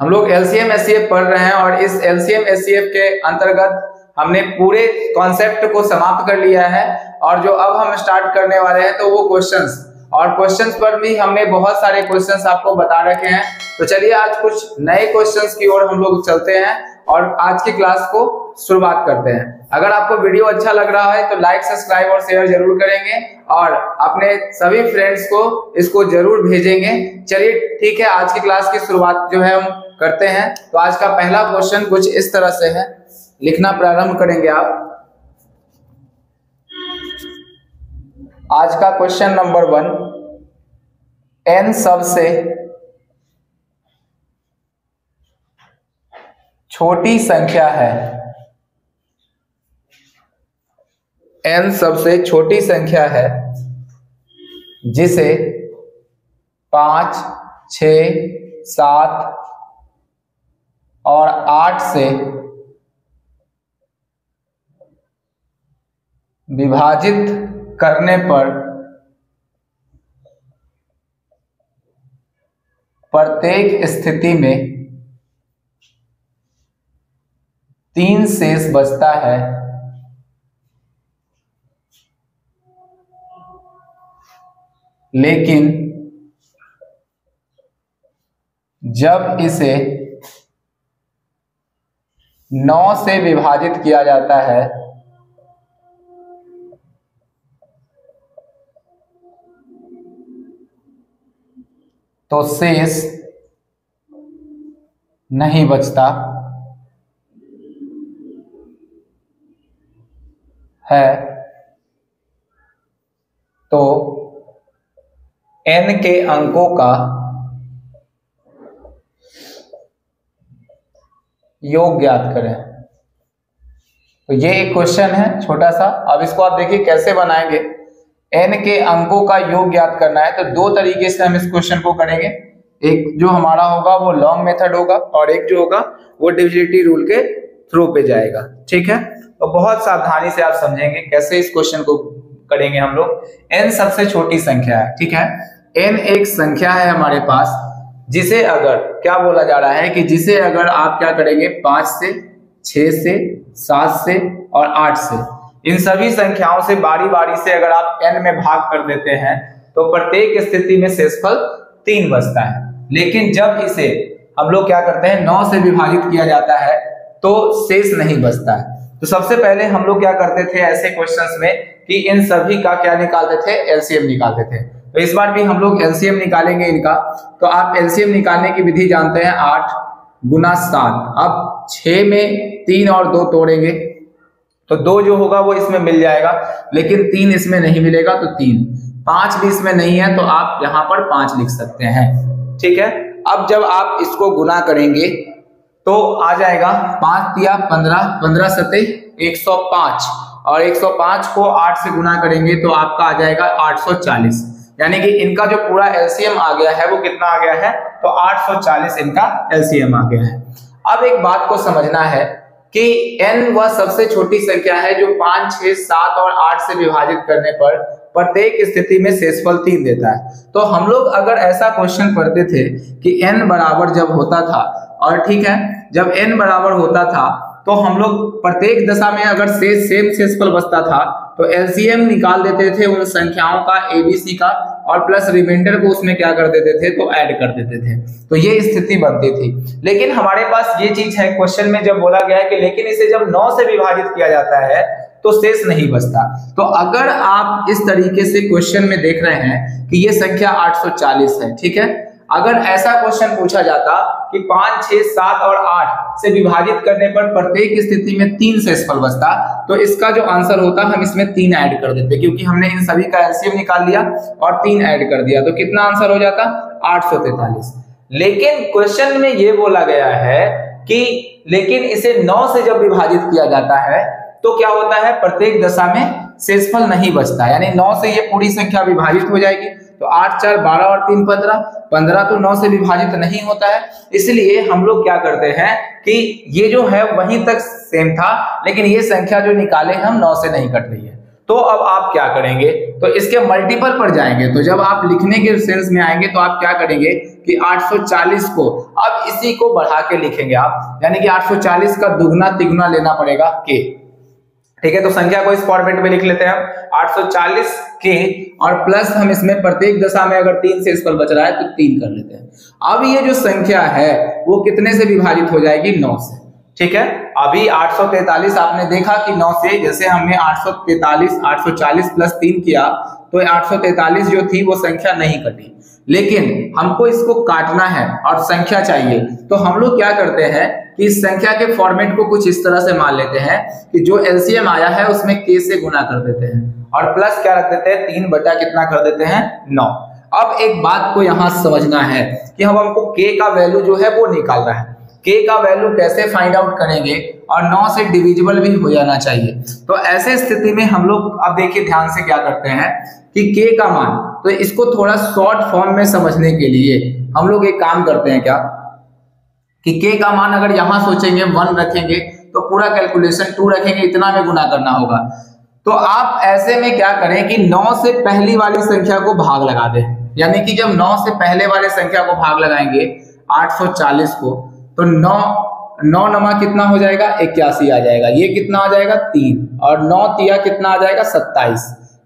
हम लोग LCM HCF पढ़ रहे हैं और इस एलसीएम एचसीएफ के अंतर्गत हमने पूरे कॉन्सेप्ट को समाप्त कर लिया है और जो अब हम स्टार्ट करने वाले हैं तो वो क्वेश्चंस, और क्वेश्चंस पर भी हमने बहुत सारे क्वेश्चंस आपको बता रखे हैं। तो चलिए आज कुछ नए क्वेश्चंस की ओर हम लोग चलते हैं और आज की क्लास को शुरुआत करते हैं। अगर आपको वीडियो अच्छा लग रहा है तो लाइक, सब्सक्राइब और शेयर जरूर करेंगे और अपने सभी फ्रेंड्स को इसको जरूर भेजेंगे। चलिए ठीक है, आज की क्लास की शुरुआत जो है हम करते हैं। तो आज का पहला क्वेश्चन कुछ इस तरह से है, लिखना प्रारंभ करेंगे आप। आज का क्वेश्चन नंबर 1, n सबसे छोटी संख्या है। n सबसे छोटी संख्या है जिसे 5, 6, 7 और 8 से विभाजित करने पर प्रत्येक स्थिति में 3 शेष बचता है, लेकिन जब इसे 9 से विभाजित किया जाता है तो शेष नहीं बचता है। तो n के अंकों का योग ज्ञात करें। तो ये एक क्वेश्चन है छोटा सा। अब इसको आप देखिए कैसे बनाएंगे। n के अंकों का योग ज्ञात करना है तो दो तरीके से हम इस क्वेश्चन को करेंगे। एक जो हमारा होगा वो लॉन्ग मेथड होगा और एक जो होगा वो डिविजिबिलिटी रूल के थ्रू पे जाएगा। ठीक है, तो बहुत सावधानी से आप समझेंगे कैसे इस क्वेश्चन को करेंगे हम लोग। n सबसे छोटी संख्या है, ठीक है। n एक संख्या है हमारे पास जिसे अगर क्या बोला जा रहा है कि जिसे अगर आप क्या करेंगे 5 से, 6 से, 7 से और 8 से, इन सभी संख्याओं से बारी बारी से अगर आप n में भाग कर देते हैं तो प्रत्येक स्थिति में शेषफल 3 बचता है। लेकिन जब इसे हम लोग क्या करते हैं 9 से विभाजित किया जाता है तो शेष नहीं बचता है। तो सबसे पहले हम लोग क्या करते थे ऐसे क्वेश्चंस में कि इन सभी का क्या निकालते थे, एलसीएम निकालते थे। तो इस बार भी हम लोग एलसीएम निकालेंगे इनका। तो आप एलसीएम निकालने की विधि जानते हैं, 8 गुना 7। अब 6 में 3 और 2 तोड़ेंगे तो 2 जो होगा वो इसमें मिल जाएगा, लेकिन 3 इसमें नहीं मिलेगा तो 3। 5 भी इसमें नहीं है तो आप यहाँ पर 5 लिख सकते हैं। ठीक है, अब जब आप इसको गुना करेंगे तो आ जाएगा 5 दिया 15, 15 सते 105 और 105 को 8 से गुना करेंगे तो आपका आ जाएगा 840। यानी कि इनका जो पूरा एलसीएम आ गया है वो कितना आ गया है, तो 840 इनका एलसीएम आ गया है। अब एक बात को समझना है कि n वह सबसे छोटी संख्या है जो 5, 6, 7 और 8 से विभाजित करने पर प्रत्येक स्थिति में शेषफल 3 देता है। तो हम लोग अगर ऐसा क्वेश्चन पढ़ते थे कि n बराबर जब होता था, और ठीक है जब n बराबर होता था तो हम लोग प्रत्येक दशा में अगर सेम शेषफल बचता था तो एलसीएम निकाल देते थे उन संख्याओं का एबीसी का और प्लस रिमाइंडर को उसमें क्या कर देते थे, तो ऐड कर देते थे। तो ये स्थिति बनती थी। लेकिन हमारे पास ये चीज है क्वेश्चन में जब बोला गया है कि लेकिन इसे जब 9 से विभाजित किया जाता है तो शेष नहीं बचता। तो अगर आप इस तरीके से क्वेश्चन में देख रहे हैं कि ये संख्या 840 है, ठीक है, अगर ऐसा क्वेश्चन पूछा जाता कि 5, 6, 7 और 8 से विभाजित करने पर प्रत्येक स्थिति में 3 शेषफल बचता तो इसका जो आंसर होता हम इसमें 3 ऐड कर देते, क्योंकि हमने इन सभी का एलसीएम निकाल लिया और 3 ऐड कर दिया तो कितना आंसर हो जाता, 843। लेकिन क्वेश्चन में ये बोला गया है कि लेकिन इसे 9 से जब विभाजित किया जाता है तो क्या होता है, प्रत्येक दशा में शेषफल नहीं बचता। यानी 9 से ये पूरी संख्या विभाजित हो जाएगी तो 8, 4, 12 और 3, 15, 15 तो 9 से विभाजित नहीं होता है। इसलिए हम लोग क्या करते हैं कि ये जो है वहीं तक सेम था, लेकिन ये संख्या जो निकाले हम 9 से नहीं कट रही है। तो अब आप क्या करेंगे, तो इसके मल्टीपल पर जाएंगे। तो जब आप लिखने के सेंस में आएंगे तो आप क्या करेंगे कि 840 को अब इसी को बढ़ा के लिखेंगे आप, यानी कि 840 का दुगना तिगुना लेना पड़ेगा k। ठीक है, तो संख्या को इस फॉर्मेट में लिख लेते हैं हम 840 k और प्लस हम इसमें प्रत्येक दशा में अगर 3 से शेषफल बच रहा है तो 3 कर लेते हैं। अब ये जो संख्या है वो कितने से विभाजित हो जाएगी? 9 से। ठीक है, अभी 843 आपने देखा कि 9 से, जैसे हमने 840 प्लस 3 किया तो 843 जो थी वो संख्या नहीं कटी, लेकिन हमको इसको काटना है और संख्या चाहिए, तो हम लोग क्या करते हैं कि इस संख्या के फॉर्मेट को कुछ इस तरह से मान लेते हैं कि जो एलसीएम आया है उसमें k से गुना कर देते हैं और प्लस क्या रख देते हैं? 3 बटा कितना कर देते हैं? 9। अब एक बात को यहां समझना है कि हम हमको k का वैल्यू जो है वो निकालना है। k का वैल्यू कैसे फाइंड आउट करेंगे? और 9 से डिविजिबल भी हो जाना चाहिए। तो ऐसे स्थिति में हम लोग अब देखिए ध्यान से क्या करते हैं कि k का मान, तो इसको थोड़ा शॉर्ट फॉर्म में समझने के लिए हम लोग एक काम करते हैं क्या कि k का मान अगर यहां सोचेंगे 1 रखेंगे तो पूरा कैलकुलेशन 2 रखेंगे, इतना में गुना करना होगा। तो आप ऐसे में क्या करें कि 9 से पहली वाली संख्या को भाग लगा दें, यानी कि जब 9 से पहले वाले संख्या को भाग लगाएंगे 840 को, तो 9 नमा कितना हो जाएगा? 81 आ जाएगा। ये कितना आ जाएगा? 3, और 9 तिया कितना आ जाएगा? 27।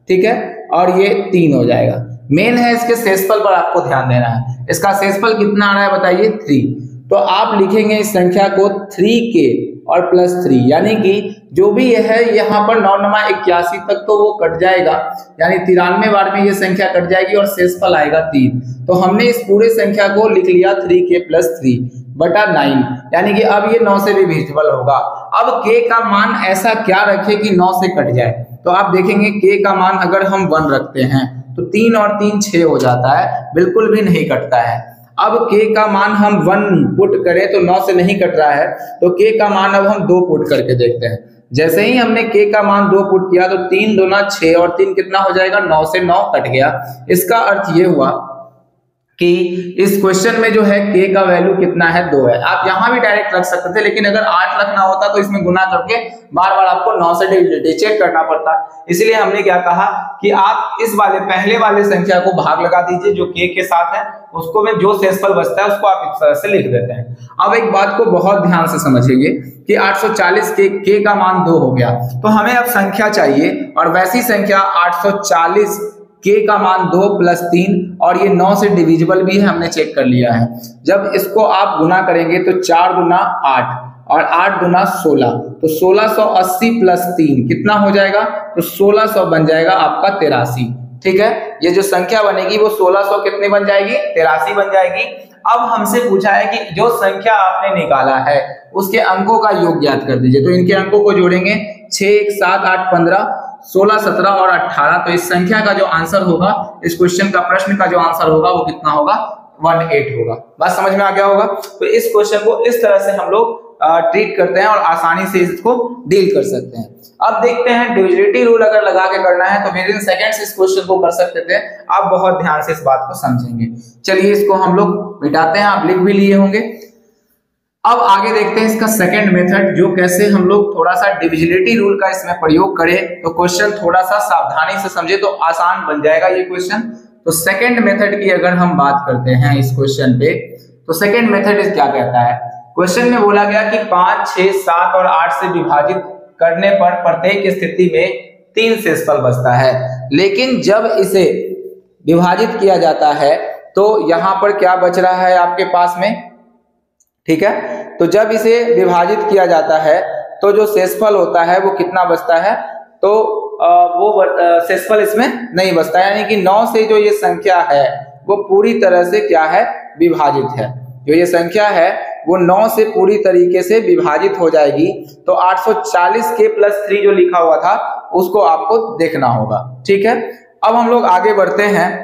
ठीक है, और ये 3 हो जाएगा। मेन है इसके शेषफल पर आपको ध्यान देना है। इसका शेषफल कितना आ रहा है बताइए? 3। तो आप लिखेंगे इस संख्या को 3k और प्लस 3, यानी कि जो भी ये है यहाँ पर 9 नमा 81 तक तो वो कट जाएगा, यानी 93 बार में ये संख्या कट जाएगी और शेषफल आएगा 3। तो हमने इस पूरे संख्या को लिख लिया 3k प्लस 3 बटा 9, यानी कि अब ये 9 से भी डिविजिबल होगा। अब k का मान ऐसा क्या रखे कि 9 से कट जाए? तो आप देखेंगे k का मान अगर हम 1 रखते हैं तो 3 और 3 6 हो जाता है, बिल्कुल भी नहीं कटता है। अब k का मान हम 1 पुट करें तो 9 से नहीं कट रहा है, तो k का मान अब हम 2 पुट करके देखते हैं। जैसे ही हमने k का मान 2 पुट किया तो 3 दूना 6 और 3 कितना हो जाएगा? 9 से 9 कट गया। इसका अर्थ ये हुआ कि इस क्वेश्चन में जो है k का वैल्यू कितना है? 2 है। आप यहां भी डायरेक्ट रख सकते थे, लेकिन अगर 8 रखना होता तो इसमें गुना करके बार बार आपको 9 से डिविजिबिलिटी चेक करना पड़ता। इसलिए हमने क्या कहा कि आप इस वाले पहले वाले संख्या को भाग लगा दीजिए जो k के साथ है, उसको में जो शेषफल बचता है उसको आप इस तरह से लिख देते हैं। अब एक बात को बहुत ध्यान से समझिए कि 840 के k का मान 2 हो गया, तो हमें अब संख्या चाहिए, और वैसी संख्या 840 k का मान 2 प्लस 3, और ये 9 से डिविजिबल भी है, हमने चेक कर लिया है। जब इसको आप गुना करेंगे तो 4 गुना 8 और 8 गुना 16, तो 1680 प्लस 3 कितना हो जाएगा? तो 1600 बन जाएगा आपका 83। ठीक है, ये जो संख्या बनेगी वो 1600 कितनी बन जाएगी? 83 बन जाएगी। अब हमसे पूछा है कि जो संख्या आपने निकाला है उसके अंकों का योग ज्ञात कर दीजिए। तो इनके अंकों को जोड़ेंगे 6, 1, 7, 8, 15, 16, 17 और 18। तो इस संख्या का जो आंसर होगा, इस क्वेश्चन का प्रश्न का जो आंसर होगा वो कितना होगा? 18 होगा। बात समझ में आ गया होगा? तो इस क्वेश्चन को इस तरह से हम लोग ट्रीट करते हैं और आसानी से इसको डील कर सकते हैं। अब देखते हैं डिविजिबिलिटी रूल अगर लगा के करना है तो विद इन सेकंड्स इस क्वेश्चन को कर सकते थे। आप बहुत ध्यान से इस बात को समझेंगे। चलिए इसको हम लोग मिटाते हैं, आप लिख भी लिए होंगे। अब आगे देखते हैं इसका सेकंड मेथड, जो कैसे हम लोग थोड़ा सा डिविजिबिलिटी रूल का इसमें प्रयोग करें तो क्वेश्चन थोड़ा सा सावधानी से समझे तो आसान बन जाएगा ये क्वेश्चन। तो सेकंड मेथड की अगर हम बात करते हैं इस क्वेश्चन पे, तो सेकंड मेथड इस क्या कहता है? क्वेश्चन में बोला गया कि 5, 6, 7 और 8 से विभाजित करने पर प्रत्येक स्थिति में 3 शेषफल बचता है, लेकिन जब इसे विभाजित किया जाता है तो यहां पर क्या बच रहा है आपके पास में? ठीक है, तो जब इसे विभाजित किया जाता है तो जो शेषफल होता है वो कितना बचता है? तो वो शेषफल इसमें नहीं बचता, यानी कि 9 से जो ये संख्या है वो पूरी तरह से क्या है? विभाजित है। जो ये संख्या है वो 9 से पूरी तरीके से विभाजित हो जाएगी। तो 840 के प्लस 3 जो लिखा हुआ था उसको आपको देखना होगा। ठीक है, अब हम लोग आगे बढ़ते हैं।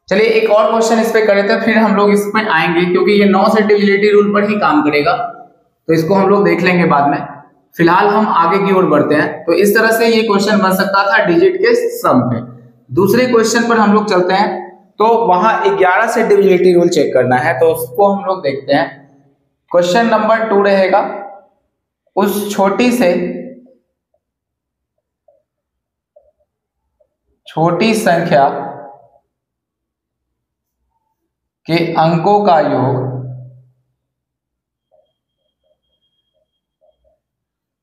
चलिए एक और क्वेश्चन इस पे करें तो फिर हम लोग इसमें आएंगे, क्योंकि ये 9 से डिविजिबिलिटी रूल पर ही काम करेगा, तो इसको हम लोग देख लेंगे बाद में। फिलहाल हम आगे की ओर बढ़ते हैं। तो इस तरह से ये क्वेश्चन बन सकता था डिजिट के सम पे। दूसरे क्वेश्चन पर हम लोग चलते हैं, तो वहां 11 से डिविजिबिलिटी रूल चेक करना है, तो उसको हम लोग देखते हैं। क्वेश्चन नंबर 2 रहेगा, उस छोटी से छोटी संख्या के अंकों का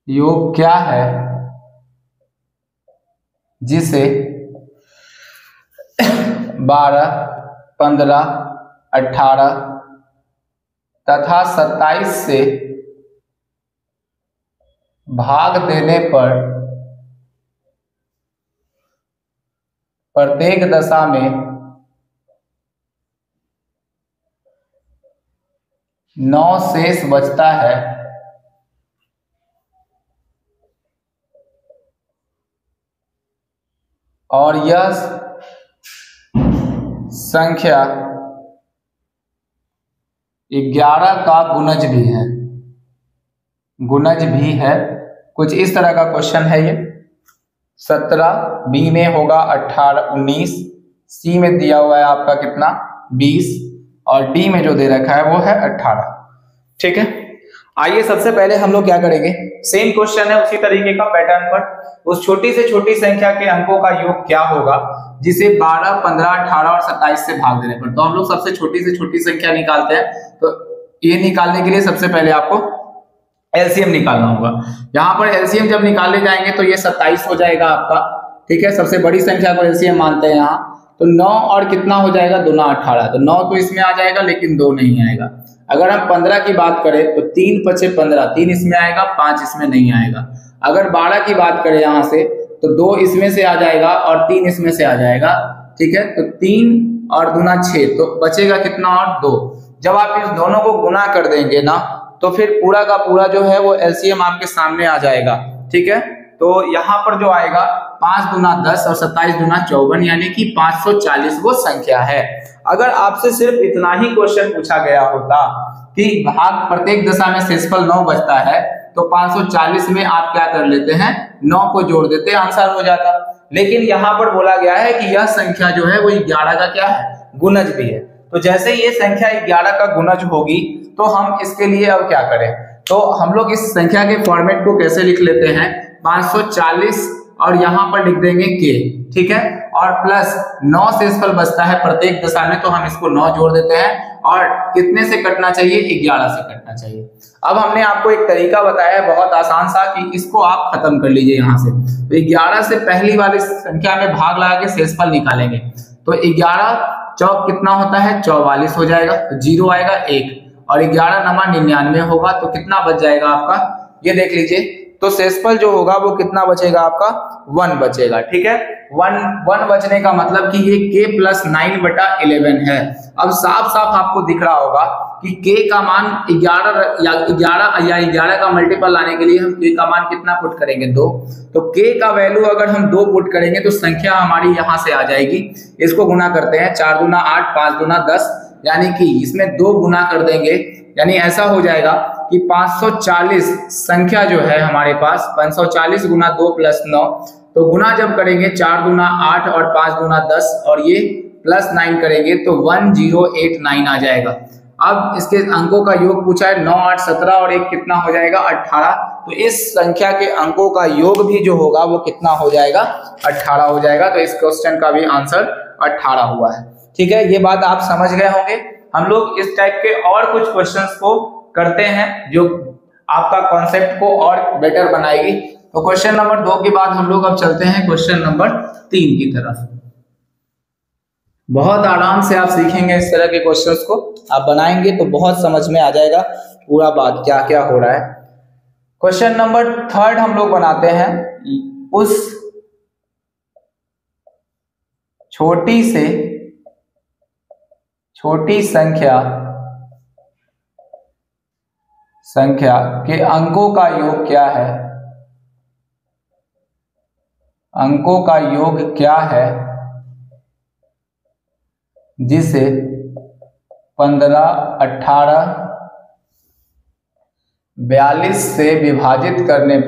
योग क्या है जिसे 12, 15, 18 तथा 27 से भाग देने पर प्रत्येक दशा में 9 शेष बचता है और यह संख्या 11 का गुणज भी है। कुछ इस तरह का क्वेश्चन है ये। 17, बी में होगा 18, 19, सी में दिया हुआ है आपका कितना 20 और डी में जो दे रखा है वो है 18। ठीक है, आइए सबसे पहले हम लोग क्या करेंगे, सेम क्वेश्चन है उसी तरीके का पैटर्न पर। उस छोटी से छोटी संख्या के अंकों का योग क्या होगा जिसे 12, 15, 18 और 27 से भाग देने पर। तो हम लोग सबसे छोटी से छोटी संख्या निकालते हैं। तो ये निकालने के लिए सबसे पहले आपको एलसीएम निकालना होगा। यहाँ पर एलसीएम जब निकाले जाएंगे तो ये 27 हो जाएगा आपका। ठीक है, सबसे बड़ी संख्या को एलसीएम मानते हैं यहाँ। तो 9 और कितना हो जाएगा, 2 9 18। तो 9 तो इसमें आ जाएगा लेकिन 2 नहीं आएगा। अगर हम 15 की बात करें तो 3 5 15, 3 इसमें आएगा, 5 इसमें नहीं आएगा। अगर 12 की बात करें यहाँ से तो 2 इसमें से आ जाएगा और 3 इसमें से आ जाएगा। ठीक है, तो 3 और 2 6, तो बचेगा कितना और 2। जब आप इस दोनों को गुना कर देंगे ना तो फिर पूरा का पूरा जो है वो एलसीएम आपके सामने आ जाएगा। ठीक है, तो यहाँ पर जो आएगा 5 दूना 10 और 27 दूना 54, यानी कि 540 वो संख्या है। अगर आपसे सिर्फ इतना ही क्वेश्चन पूछा गया होता कि भाग प्रत्येक दशा में शेषफल 9 बचता है, तो 540 में आप क्या कर लेते हैं, 9 को जोड़ देते, आंसर हो जाता। लेकिन यहाँ पर बोला गया है कि यह संख्या जो है वो 11 का क्या है, गुणज भी है। तो जैसे ये संख्या 11 का गुणज होगी तो हम इसके लिए अब क्या करें, तो हम लोग इस संख्या के फॉर्मेट को कैसे लिख लेते हैं, 540 और यहाँ पर लिख देंगे k। ठीक है, और प्लस 9 शेषफल बचता है प्रत्येक दशा में, तो हम इसको 9 जोड़ देते हैं और कितने से कटना चाहिए, 11 से कटना चाहिए। अब हमने आपको एक तरीका बताया है बहुत आसान सा कि इसको आप खत्म कर लीजिए यहाँ से। तो 11 से पहली वाली संख्या में भाग लगा के शेषफल निकालेंगे। तो 11 चौक कितना होता है, 44 हो जाएगा, तो 0 आएगा 1 और 11 नमा 99 होगा, तो कितना बच जाएगा आपका, ये देख लीजिए। तो शेषफल जो होगा वो कितना बचेगा आपका, 1 बचेगा। ठीक है, 1 बचने का मतलब कि ये k + 9/11 है। अब साफ साफ आपको दिख रहा होगा कि k का मान 11 का मल्टीपल लाने के लिए हम k का मान कितना पुट करेंगे, 2। तो k का वैल्यू अगर हम 2 पुट करेंगे तो संख्या हमारी यहां से आ जाएगी। इसको गुना करते हैं, 4 दूना 8, 5 दूना 10, यानी कि इसमें 2 गुना कर देंगे, यानी ऐसा हो जाएगा कि 540 संख्या जो है हमारे पास 540 गुना 2 + 9, तो गुना जब करेंगे 4 दूना 8 और 5 दूना 10 और ये +9 करेंगे तो 1089 आ जाएगा। अब इसके अंकों का योग पूछा है, 9 8 17 और 1 कितना हो जाएगा, 18। तो इस संख्या के अंकों का योग भी जो होगा वो कितना हो जाएगा, 18 हो जाएगा। तो इस क्वेश्चन का भी आंसर 18 हुआ है। ठीक है, ये बात आप समझ गए होंगे। हम लोग इस टाइप के और कुछ क्वेश्चंस को करते हैं जो आपका कॉन्सेप्ट को और बेटर बनाएगी। तो क्वेश्चन नंबर 2 के बाद हम लोग अब चलते हैं क्वेश्चन नंबर 3 की तरफ। बहुत आराम से आप सीखेंगे इस तरह के क्वेश्चंस को, आप बनाएंगे तो बहुत समझ में आ जाएगा पूरा बात क्या क्या हो रहा है। क्वेश्चन नंबर 3 हम लोग बनाते हैं। उस छोटी से छोटी संख्या के अंकों का योग क्या है, अंकों का योग क्या है जिसे 15, 18, 42 से विभाजित करने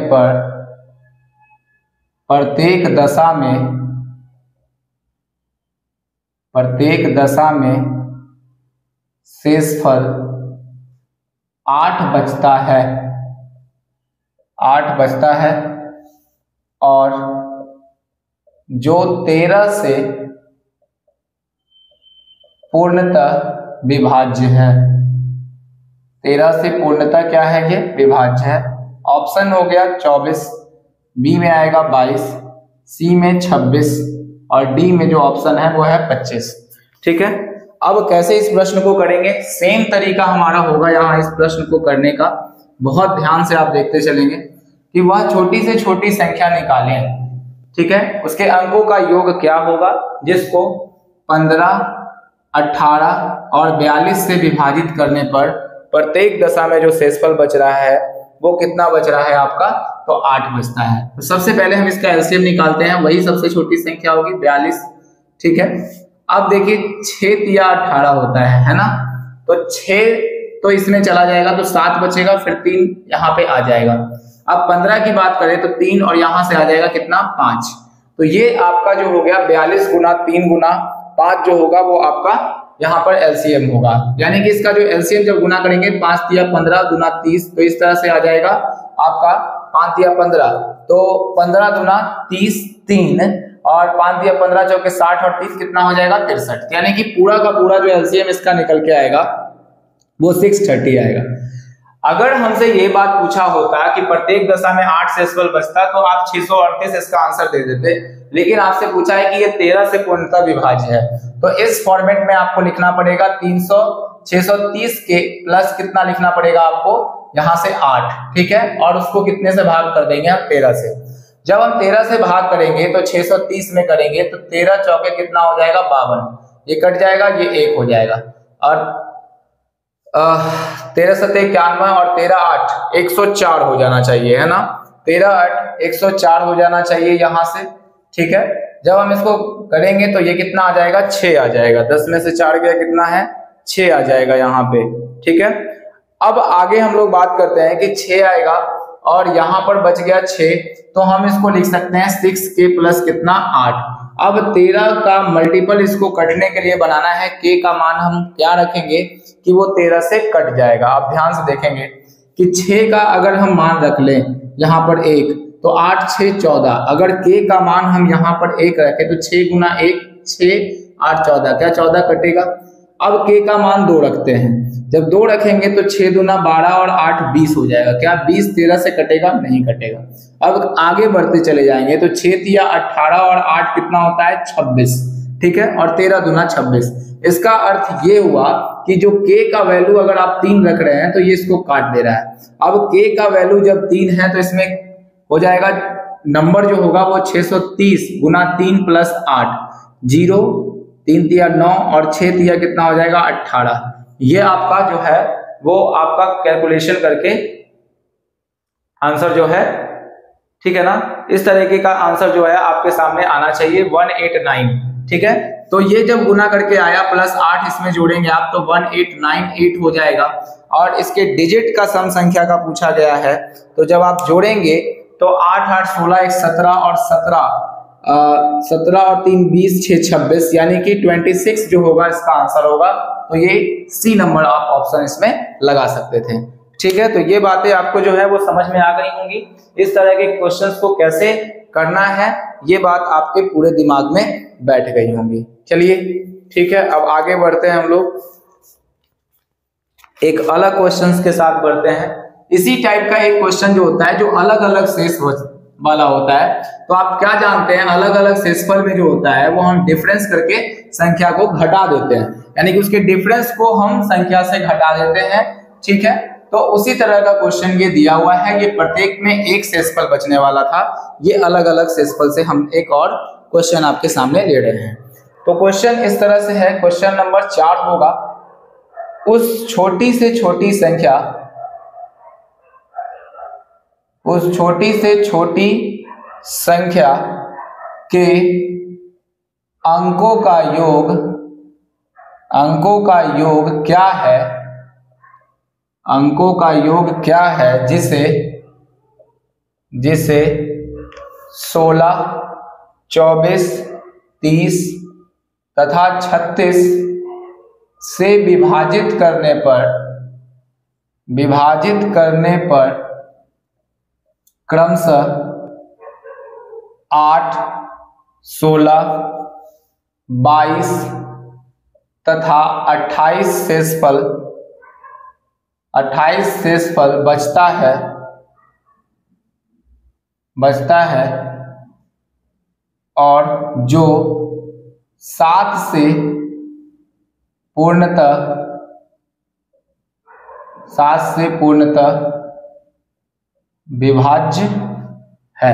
पर प्रत्येक दशा में शेषफल 8 बचता है। 8 बचता है और जो 13 से पूर्णतः विभाज्य है, 13 से पूर्णतः क्या है, ये विभाज्य है। ऑप्शन हो गया 24, बी में आएगा 22, सी में 26 और डी में जो ऑप्शन है वो है 25। ठीक है, अब कैसे इस प्रश्न को करेंगे, सेम तरीका हमारा होगा यहाँ इस प्रश्न को करने का। बहुत ध्यान से आप देखते चलेंगे कि वह छोटी से छोटी संख्या निकालें, ठीक है, उसके अंकों का योग क्या होगा, जिसको 15, 18 और 42 से विभाजित करने पर प्रत्येक दशा में जो शेषफल बच रहा है वो कितना बच रहा है आपका, तो 8 बचता है। तो सबसे पहले हम इसका एलसीएम निकालते हैं, वही सबसे छोटी संख्या होगी 42। ठीक है, अब देखिए 6 तिया 18 होता है ना, तो 6 तो इसमें चला जाएगा तो 7 बचेगा, फिर 3 यहाँ पे आ जाएगा। अब 15 की बात करें तो 3 और यहां से आ जाएगा कितना, 5। तो ये आपका जो हो गया 42 गुना 3 गुना 5 जो होगा वो आपका यहाँ पर एलसीएम होगा। यानी कि इसका जो एलसीएम जब गुना करेंगे 5 तिया 15 गुना 30, तो इस तरह से आ जाएगा आपका 5 तिया 15, तो 15 गुना 30 3 और 5 तिया 15 चौके 60 और 30 कितना हो जाएगा, 63। यानी कि पूरा का पूरा जो एलसीएम इसका निकल के आएगा वो 630 आएगा। अगर हमसे ये बात पूछा होता कि प्रत्येक दशा में 8 शेषफल बचता तो आप 638 इसका आंसर दे देते, लेकिन आपसे पूछा है कि ये 13 से पूर्णतः विभाज्य है, तो इस फॉर्मेट में आपको लिखना पड़ेगा 630 के प्लस कितना लिखना पड़ेगा आपको, यहां से 8। ठीक है, और उसको कितने से भाग कर देंगे हम, 13 से। जब हम 13 से भाग करेंगे तो 630 में करेंगे तो 13 चौके कितना हो जाएगा, 52, ये कट जाएगा, ये 1 हो जाएगा, और 13 7 91 और 13 8 104 हो जाना चाहिए, है ना, 13 8 104 हो जाना चाहिए यहाँ से। ठीक है, जब हम इसको करेंगे तो ये कितना आ जाएगा, 6 आ जाएगा, 10 में से 4 गया कितना है, 6 आ जाएगा यहाँ पे। ठीक है, अब आगे हम लोग बात करते हैं कि 6 आएगा और यहाँ पर बच गया 6, तो हम इसको लिख सकते हैं 6 के प्लस कितना, 8। अब 13 का मल्टीपल इसको कटने के लिए बनाना है, के का मान हम क्या रखेंगे कि वो 13 से कट जाएगा। आप ध्यान से देखेंगे कि 6 का अगर हम मान रख लें यहाँ पर 1, तो 8 6 14, अगर के का मान हम यहाँ पर 1 रखें तो 6 गुना 1 6 8 14, क्या 14 कटेगा। अब के का मान 2 रखते हैं, जब 2 रखेंगे तो 6 दूना 12 और 8 20 हो जाएगा, क्या 20 13 से कटेगा, नहीं कटेगा। अब आगे बढ़ते चले जाएंगे तो 6 तिया 18 और 8 कितना होता है, 26। ठीक है, और 13 दूना 26। इसका अर्थ ये हुआ कि जो के का वैल्यू अगर आप 3 रख रहे हैं तो ये इसको काट दे रहा है। अब के का वैल्यू जब 3 है तो इसमें हो जाएगा नंबर जो होगा वो 630 गुना 3 प्लस 8, 0 3 तिया 9 और 6 तिया कितना हो जाएगा, 18। ये आपका जो है वो आपका कैलकुलेशन करके आंसर जो है, ठीक है ना, इस तरीके का आंसर जो है आपके सामने आना चाहिए 189। ठीक है, तो ये जब गुना करके आया प्लस 8 इसमें जोड़ेंगे आप तो 1898 हो जाएगा। और इसके डिजिट का सम संख्या का पूछा गया है, तो जब आप जोड़ेंगे तो 8 8 16 1 17 और 17 और 3 20 6 26, यानी कि 26 जो होगा इसका आंसर होगा। तो ये सी नंबर आप ऑप्शन इसमें लगा सकते थे। ठीक है, तो ये बातें आपको जो है वो समझ में आ गई होंगी, इस तरह के क्वेश्चंस को कैसे करना है ये बात आपके पूरे दिमाग में बैठ गई होंगी। चलिए ठीक है, अब आगे बढ़ते हैं हम लोग, एक अलग क्वेश्चंस के साथ बढ़ते हैं। इसी टाइप का एक क्वेश्चन जो होता है जो अलग अलग शेष वाला होता है, तो आप क्या जानते हैं, अलग अलग शेषफल में जो होता है वो हम डिफरेंस करके संख्या को घटा देते हैं, यानी कि उसके डिफरेंस को हम संख्या से घटा देते हैं। ठीक है, तो उसी तरह का क्वेश्चन ये दिया हुआ है, ये प्रत्येक में एक शेषफल बचने वाला था, ये अलग अलग शेषफल से हम एक और क्वेश्चन आपके सामने ले रहे हैं। तो क्वेश्चन इस तरह से है, क्वेश्चन नंबर 4 होगा, उस छोटी से छोटी संख्या, उस छोटी से छोटी संख्या के अंकों का योग क्या है, अंकों का योग क्या है जिसे 16 24 30 तथा 36 से विभाजित करने पर क्रमशः 8, 16, 22 तथा 28 शेषफल बचता है और जो 7 से पूर्णतः विभाज्य है।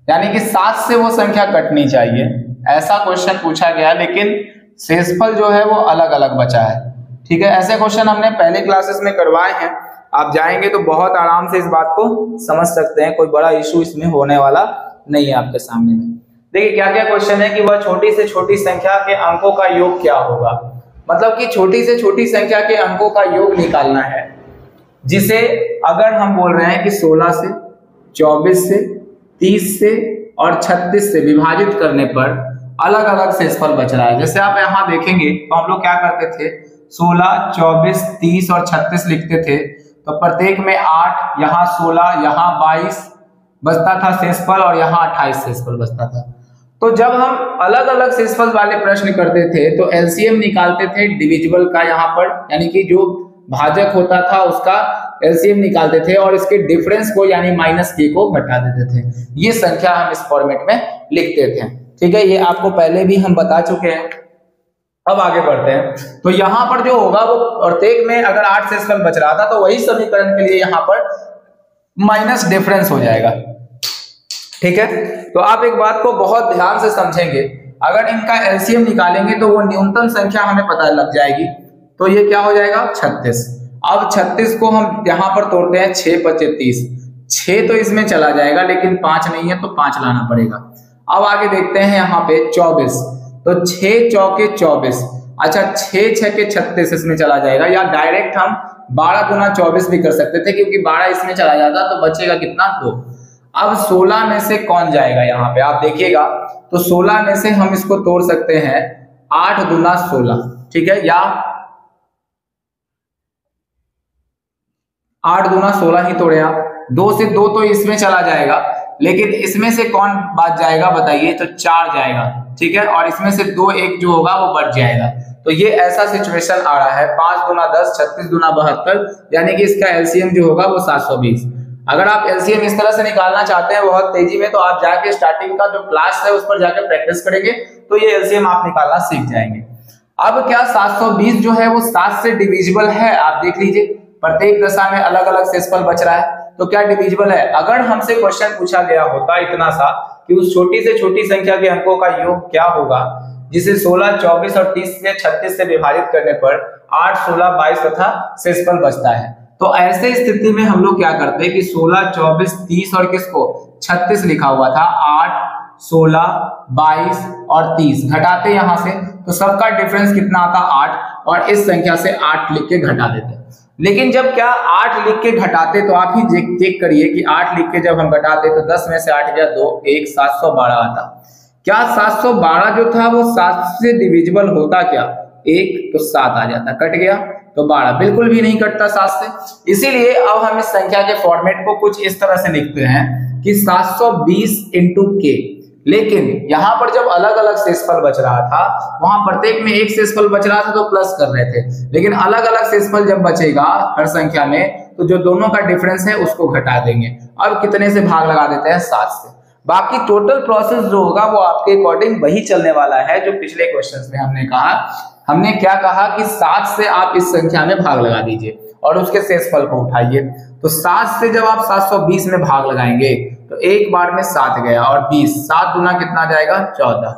यानी कि 7 से वो संख्या कटनी चाहिए, ऐसा क्वेश्चन पूछा गया, लेकिन शेषफल जो है वो अलग अलग बचा है। ठीक है, ऐसे क्वेश्चन हमने पहले क्लासेस में करवाए हैं, आप जाएंगे तो बहुत आराम से इस बात को समझ सकते हैं, कोई बड़ा इशू इसमें होने वाला नहीं है आपके सामने में। देखिए क्या क्या क्वेश्चन है कि वह छोटी से छोटी संख्या के अंकों का योग क्या होगा। मतलब कि छोटी से छोटी संख्या के अंकों का योग निकालना है, जिसे अगर हम बोल रहे हैं कि 16 से, 24 से, 30 से और 36 से विभाजित करने पर अलग अलग शेषफल बच रहा है। जैसे आप यहाँ देखेंगे तो हम लोग क्या करते थे, 16, 24, 30 और 36 लिखते थे, तो प्रत्येक में 8, यहाँ 16, यहाँ 22 बचता था शेषफल और यहाँ 28 शेषफल बचता था। तो जब हम अलग अलग शेषफल वाले प्रश्न करते थे तो एलसीएम निकालते थे डिविजिबल का, यहाँ पर यानी कि जो भाजक होता था उसका एलसीएम निकालते थे और इसके डिफरेंस को यानी -k को घटा देते थे। ये संख्या हम इस फॉर्मेट में लिखते थे। ठीक है, ये आपको पहले भी हम बता चुके हैं। अब आगे बढ़ते हैं। तो यहाँ पर जो होगा वो प्रत्येक में अगर 8 शेषफल बच रहा था तो वही समीकरण के लिए यहाँ पर माइनस डिफरेंस हो जाएगा। ठीक है, तो आप एक बात को बहुत ध्यान से समझेंगे, अगर इनका एलसीएम निकालेंगे तो वो न्यूनतम संख्या हमें पता लग जाएगी। तो ये क्या हो जाएगा, 36। अब 36 को हम यहाँ पर तोड़ते हैं, 6 × 30, 6 तो इसमें चला जाएगा लेकिन 5 नहीं है तो 5 लाना पड़ेगा। अब आगे देखते हैं यहाँ पे 24, तो 6 चौके 24, अच्छा 6 6 के 36 इसमें चला जाएगा, या डायरेक्ट हम 12 गुना 24 भी कर सकते थे, क्योंकि 12 इसमें चला जाता तो बचेगा कितना, 2। अब 16 में से कौन जाएगा, यहाँ पे आप देखिएगा तो 16 में से हम इसको तोड़ सकते हैं 8 दूना 16, ठीक है, या 8 दूना 16 ही तोड़े आप। 2 से 2 तो इसमें चला जाएगा, लेकिन इसमें से कौन बच जाएगा बताइए, तो 4 जाएगा। ठीक है, और इसमें से 2 1 जो होगा वो बच जाएगा। तो ये ऐसा सिचुएशन आ रहा है। 5 दूना 10, 36 दूना 72, यानी कि इसका एलसीएम जो होगा वो 720। अगर आप एलसीएम इस तरह से निकालना चाहते हैं बहुत तेजी में, तो आप जाके स्टार्टिंग का जो क्लास है उस पर जाके प्रैक्टिस करेंगे तो ये एलसीएम आप निकालना सीख जाएंगे। अब क्या 720 जो है वो 7 से डिविजिबल है, आप देख लीजिए प्रत्येक दशा में अलग अलग शेषफल बच रहा है, तो क्या डिविजिबल है। अगर हमसे क्वेश्चन पूछा गया होता इतना सा कि उस छोटी से छोटी संख्या के अंकों का योग क्या होगा, जिसे 16, 24 और 30 से 36 से विभाजित करने पर 8, 16, 22 तथा शेषफल बचता है, तो ऐसे स्थिति में हम लोग क्या करते हैं कि 16, 24, 30 और किसको 36 लिखा हुआ था, 8, 16, 22 और 30 घटाते यहां से, तो सबका डिफरेंस कितना आता, 8, और इस संख्या से 8 लिख के घटा देते। लेकिन जब क्या 8 लिख के घटाते, तो आप ही चेक करिए कि 8 लिख के जब हम घटाते तो 10 में से 8 गया 2, 1, 712 आता। क्या 712 जो था वो 7 से डिविजिबल होता क्या, 1 तो 7 आ जाता, कट गया तो 12, बिल्कुल भी नहीं कटता 7 से। इसीलिए अब हम इस संख्या के फॉर्मेट को कुछ इस तरह से लिखते हैं कि 720 × k। लेकिन यहां पर जब अलग अलग शेषफल बच रहा था, वहां प्रत्येक में एक शेषफल बच रहा था तो प्लस कर रहे थे, लेकिन अलग अलग शेषफल जब बचेगा हर संख्या में, तो जो दोनों का डिफरेंस है उसको घटा देंगे। अब कितने से भाग लगा देते हैं, 7 से। बाकी टोटल प्रोसेस जो होगा वो आपके अकॉर्डिंग वही चलने वाला है जो पिछले क्वेश्चंस में हमने कहा। हमने क्या कहा कि 7 से आप इस संख्या में भाग लगा दीजिए और उसके शेषफल को उठाइए। तो 7 से जब आप 720 में भाग लगाएंगे तो एक बार में 7 गया और 20, 7 दूना कितना जाएगा, 14,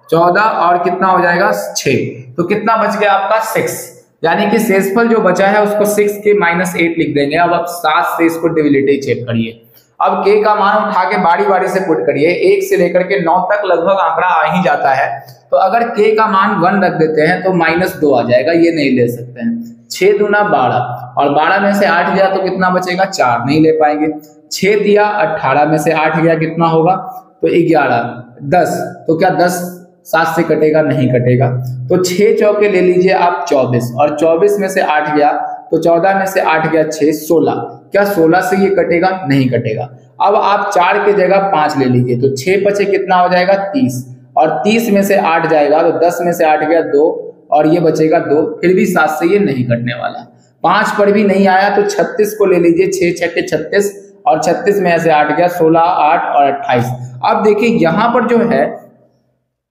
14 और कितना हो जाएगा 6, तो कितना बच गया आपका 6, यानी कि शेषफल जो बचा है उसको 6 के -8 लिख देंगे। अब आप 7 से इसको डिविजिबिलिटी चेक करिए। अब k का मान उठा के बारी बारी से पुट करिए, 1 से लेकर के 9 तक लगभग आंकड़ा आ ही जाता है। तो अगर k का मान 1 रख देते हैं तो -2 आ जाएगा, ये नहीं ले सकते हैं। 6 दूना 12 और 12 में से 8 गया तो कितना बचेगा, 4, नहीं ले पाएंगे। 6 दिया 18 में से 8 गया कितना होगा, तो 11, 10, तो क्या 10 7 से कटेगा, नहीं कटेगा। तो 6 चौके ले लीजिए आप 24, और 24 में से 8 गया तो 14 में से 8 गया 6, 16, क्या 16 से ये कटेगा, नहीं कटेगा। अब आप 4 की जगह 5 ले लीजिए, तो 6 बचे कितना हो जाएगा 30, और 30 में से 8 जाएगा तो 10 में से 8 गया 2, और ये बचेगा 2, फिर भी 7 से ये नहीं कटने वाला। 5 पर भी नहीं आया तो 36 को ले लीजिए, 6 6 के 36, और 36 में से 8 गया 16, 8 और 28। अब देखिए यहाँ पर जो है,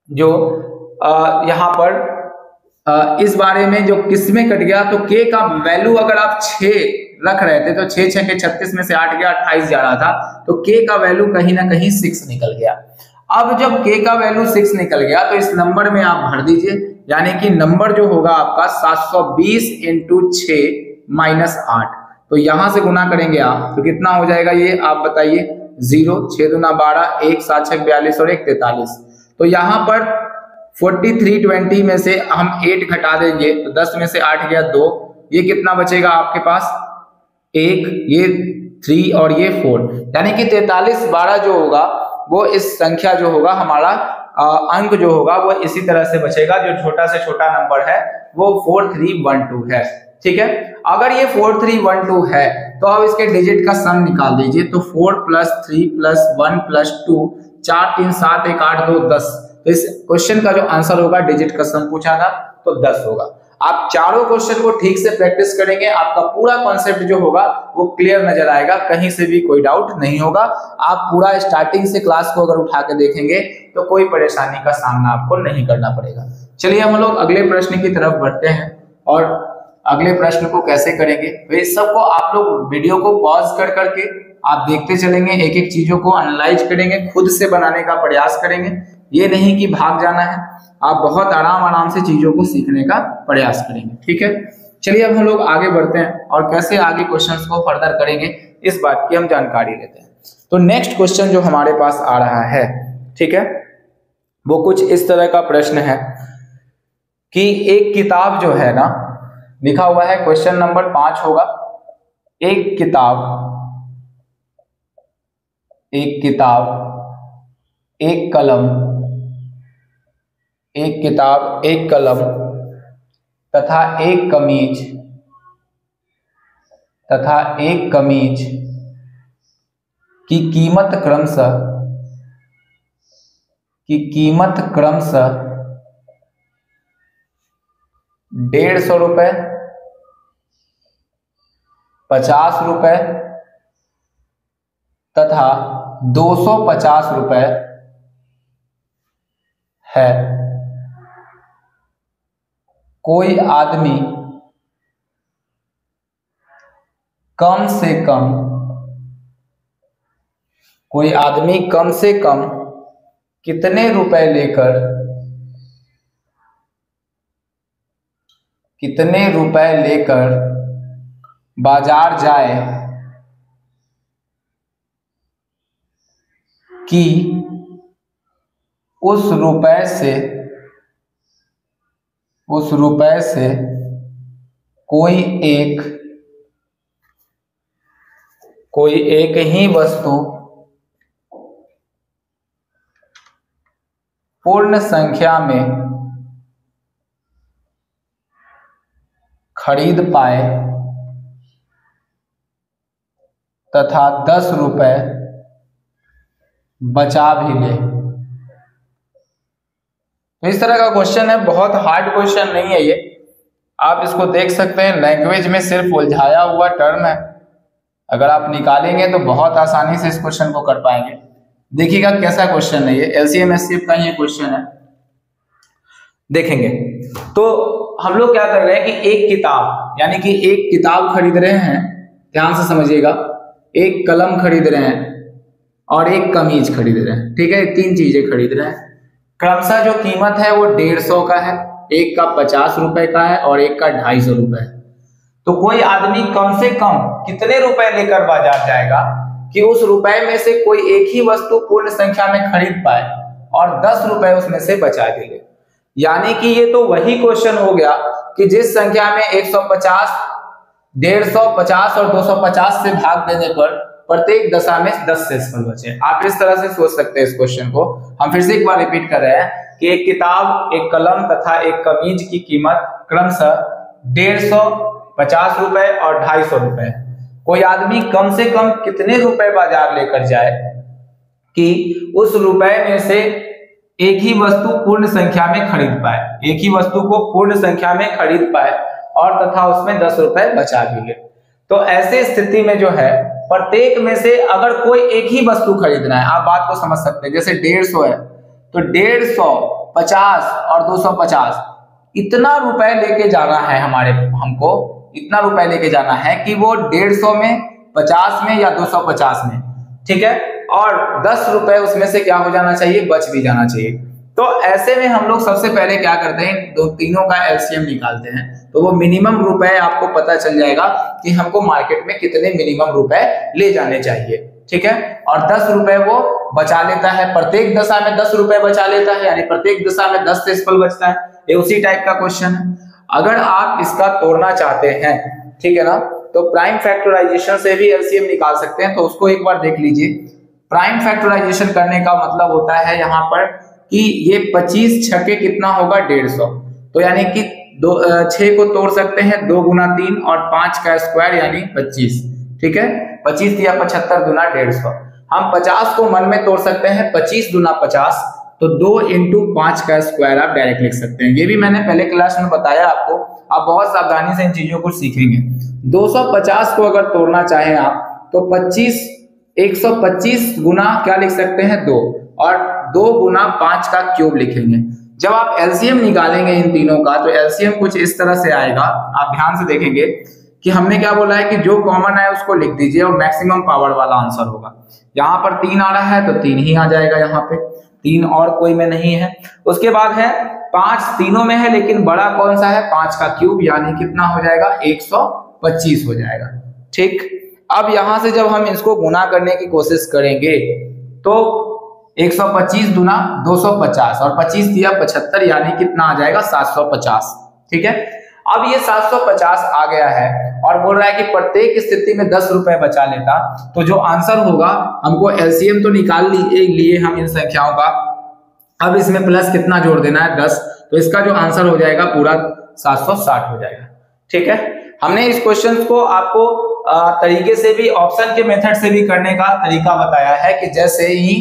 जो यहाँ पर इस बारे में जो किस में कट गया, तो k का वैल्यू अगर आप 6 रख रहे थे तो 6 6 के 36 में से 8 गया 28 जा रहा था, तो k का वैल्यू कहीं ना कहीं 6 निकल गया। अब जब k का वैल्यू 6 निकल गया तो इस नंबर में आप भर दीजिए, यानी कि नंबर जो होगा आपका 720 इंटू 6 माइनस 8, तो यहां से गुना करेंगे आप तो कितना हो जाएगा ये आप बताइए, 0, 6 दूना 12, 1 7 6 42 और 1 43। तो यहाँ पर 4320 में से हम 8 घटा देंगे तो 10 में से 8 गया 2, ये कितना बचेगा आपके पास 1, ये 3 और ये 4, यानी कि 43 12 जो होगा वो इस संख्या जो होगा हमारा अंक जो होगा वो इसी तरह से बचेगा, जो छोटा से छोटा नंबर है वो 4312 है। ठीक है, अगर ये 4312 है तो अब इसके डिजिट का सम निकाल दीजिए, तो 4 + 3 + 1 + 2, 4 3 7 1 8 2 10। तो इस क्वेश्चन का जो आंसर होगा, डिजिट का सम पूछा था तो 10 होगा। आप चारों क्वेश्चन को ठीक से प्रैक्टिस करेंगे, आपका पूरा कॉन्सेप्ट जो होगा वो क्लियर नजर आएगा, कहीं से भी कोई डाउट नहीं होगा। आप पूरा स्टार्टिंग से क्लास को अगर उठा के देखेंगे तो कोई परेशानी का सामना आपको नहीं करना पड़ेगा। चलिए हम लोग अगले प्रश्न की तरफ बढ़ते हैं, और अगले प्रश्न को कैसे करेंगे, तो इस सबको आप लोग वीडियो को पॉज कर करके आप देखते चलेंगे, एक एक चीजों को एनालाइज करेंगे, खुद से बनाने का प्रयास करेंगे, ये नहीं कि भाग जाना है, आप बहुत आराम से चीजों को सीखने का प्रयास करेंगे। ठीक है, चलिए अब हम लोग आगे बढ़ते हैं और कैसे आगे क्वेश्चंस को फर्दर करेंगे इस बात की हम जानकारी लेते हैं। तो नेक्स्ट क्वेश्चन जो हमारे पास आ रहा है, ठीक है, वो कुछ इस तरह का प्रश्न है कि एक किताब जो है ना, लिखा हुआ है क्वेश्चन नंबर 5 होगा, एक किताब एक कलम, एक किताब एक कलम तथा एक कमीज की कीमत क्रमशः 150 रुपए, 50 रुपए तथा 250 रुपए है। कोई आदमी कम से कम कितने रुपए लेकर बाजार जाए कि उस रुपए से कोई एक ही वस्तु पूर्ण संख्या में खरीद पाए तथा 10 रुपए बचा भी ले। तो इस तरह का क्वेश्चन है, बहुत हार्ड क्वेश्चन नहीं है ये, आप इसको देख सकते हैं, लैंग्वेज में सिर्फ उलझाया हुआ टर्म है, अगर आप निकालेंगे तो बहुत आसानी से इस क्वेश्चन को कर पाएंगे। देखिएगा कैसा क्वेश्चन है ये, LCM SCF का ये क्वेश्चन है, देखेंगे। तो हम लोग क्या कर रहे हैं कि एक किताब, यानी कि एक किताब खरीद रहे हैं, ध्यान से समझिएगा, एक कलम खरीद रहे हैं और एक कमीज खरीद रहे हैं। ठीक है, 3 चीजें खरीद रहे हैं। क्रमशः जो कीमत है वो 150 का है, एक का 50 रुपए का है और एक का 250 रुपए है। तो कोई आदमी कम से कम कितने रुपए लेकर बाजार जाएगा कि उस रुपए में से कोई एक ही वस्तु पूर्ण संख्या में खरीद पाए और 10 रुपए उसमें से बचा देंगे। यानी कि ये तो वही क्वेश्चन हो गया कि जिस संख्या में 150, 150, 50 और 250 से भाग देने पर प्रत्येक दशा में 10 शेषफल बचे। आप इस तरह से सोच सकते हैं इस क्वेश्चन को। हम फिर से एक बार रिपीट कर रहे हैं कि एक किताब, एक कलम तथा एक कमीज की कीमत क्रमशः 150, 50 रुपए और 250 रुपए। कोई आदमी कम से कम कितने रुपए बाजार लेकर जाए कि उस रुपए में से एक ही वस्तु पूर्ण संख्या में खरीद पाए, एक ही वस्तु को पूर्ण संख्या में खरीद पाए और तथा उसमें 10 रुपए बचा भी ले। तो ऐसे स्थिति में जो है प्रत्येक में से अगर कोई एक ही वस्तु खरीदना है, आप बात को समझ सकते हैं, जैसे 150 है तो 150, 50 और 250 इतना रुपए लेके जाना है हमको इतना रुपए लेके जाना है कि वो 150 में, 50 में या 250 में, ठीक है, और 10 रुपए उसमें से क्या हो जाना चाहिए, बच भी जाना चाहिए। तो ऐसे में हम लोग सबसे पहले क्या करते हैं, दो तीनों का एलसीएम निकालते हैं, तो वो मिनिमम रुपए आपको पता चल जाएगा कि हमको मार्केट में कितने मिनिमम रुपए ले जाने चाहिए, ठीक है। और 10 रुपए वो बचा लेता है, प्रत्येक दशा में 10 रुपए बचा लेता है, यानी प्रत्येक दशा में 10 डेसिमल बचता है। ये उसी टाइप का क्वेश्चन है। अगर आप इसका तोड़ना चाहते हैं, ठीक है ना, तो प्राइम फैक्टराइजेशन से भी एलसीएम निकाल सकते हैं, तो उसको एक बार देख लीजिए। प्राइम फैक्टराइजेशन करने का मतलब होता है यहाँ पर कि ये 25 छक्के कितना होगा, 150, तो यानी कि 6 को तोड़ सकते हैं 2 गुना 3 और 5 का स्क्वायर यानी 25, ठीक है, 25 या 75 गुना 150। हम 50 को मन में तोड़ सकते हैं, 25 गुना 50 तो 2 इंटू 5 का स्क्वायर आप डायरेक्ट लिख सकते हैं। ये भी मैंने पहले क्लास में बताया आपको, आप बहुत सावधानी से इन चीजों को सीखेंगे। 250 को अगर तोड़ना चाहें आप तो 125 गुना क्या लिख सकते हैं, 2, और 2 गुना 5 का क्यूब लिखेंगे। जब आप एलसीएम निकालेंगे इन तीनों का तो एलसीएम कुछ इस तरह से आएगा, आप ध्यान से देखेंगे कि हमने क्या बोला है कि जो कॉमन है उसको लिख दीजिए और मैक्सिमम पावर वाला आंसर होगा। यहाँ पर 3 आ रहा है तो 3 ही आ जाएगा, यहाँ पे 3 और कोई में नहीं है। उसके बाद है 5 तीनों में है, लेकिन बड़ा कौन सा है, 5 का क्यूब, यानी कितना हो जाएगा, 125 हो जाएगा, ठीक। अब यहां से जब हम इसको गुना करने की कोशिश करेंगे तो 125 गुना 250 और 25 दिया 75, यानी कितना आ जाएगा, 750, ठीक है। अब ये 750 आ गया है और बोल रहा है कि प्रत्येक स्थिति में 10 रुपए बचा लेता, तो जो आंसर होगा, हमको एलसीएम तो निकाल लिए हम इन संख्याओं का, अब इसमें प्लस कितना जोड़ देना है, 10, तो इसका जो आंसर हो जाएगा पूरा 760 हो जाएगा, ठीक है। हमने इस क्वेश्चन को आपको तरीके से भी, ऑप्शन के मेथड से भी करने का तरीका बताया है कि जैसे ही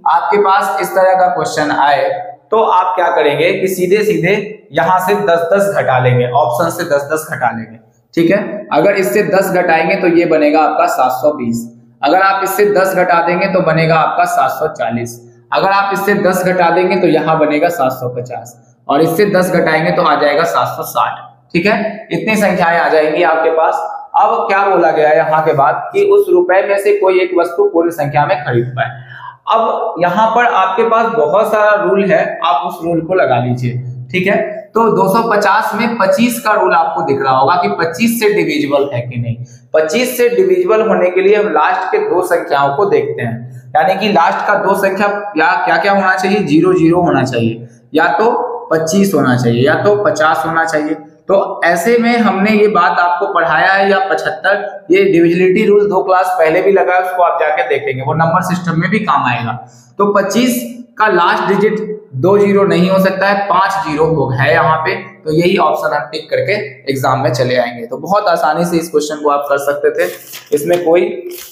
आपके पास इस तरह का क्वेश्चन आए तो आप क्या करेंगे कि सीधे सीधे यहां से 10-10 घटा लेंगे, ऑप्शन से 10-10 घटा लेंगे, ठीक है। अगर इससे 10 घटाएंगे तो ये बनेगा आपका 720, अगर आप इससे 10 घटा देंगे तो बनेगा आपका 740, अगर आप इससे 10 घटा देंगे तो यहाँ बनेगा 750, और इससे 10 घटाएंगे तो आ जाएगा 760, ठीक है। इतनी संख्याएं आ जाएंगी आपके पास। अब क्या बोला गया है यहाँ के बाद कि उस रुपए में से कोई एक वस्तु पूर्ण संख्या में खरीद पाए। अब यहाँ पर आपके पास बहुत सारा रूल है, आप उस रूल को लगा लीजिए, ठीक है। तो 250 में 25 का रूल आपको दिख रहा होगा कि 25 से डिविजिबल है कि नहीं। 25 से डिविजिबल होने के लिए हम लास्ट के 2 संख्याओं को देखते हैं, यानी कि लास्ट का 2 संख्या क्या क्या होना चाहिए, 0-0 होना चाहिए, या तो 25 होना चाहिए या तो 50 होना चाहिए। तो ऐसे में हमने ये बात आपको पढ़ाया है, या 75, ये डिविजिबिलिटी रूल 2 क्लास पहले भी लगा है, उसको आप जाके देखेंगे, वो नंबर सिस्टम में भी काम आएगा। तो 25 का लास्ट डिजिट 2 0 नहीं हो सकता है, 5 0 है यहाँ पे, तो यही ऑप्शन हम टिक करके एग्जाम में चले आएंगे। तो बहुत आसानी से इस क्वेश्चन को आप कर सकते थे, इसमें कोई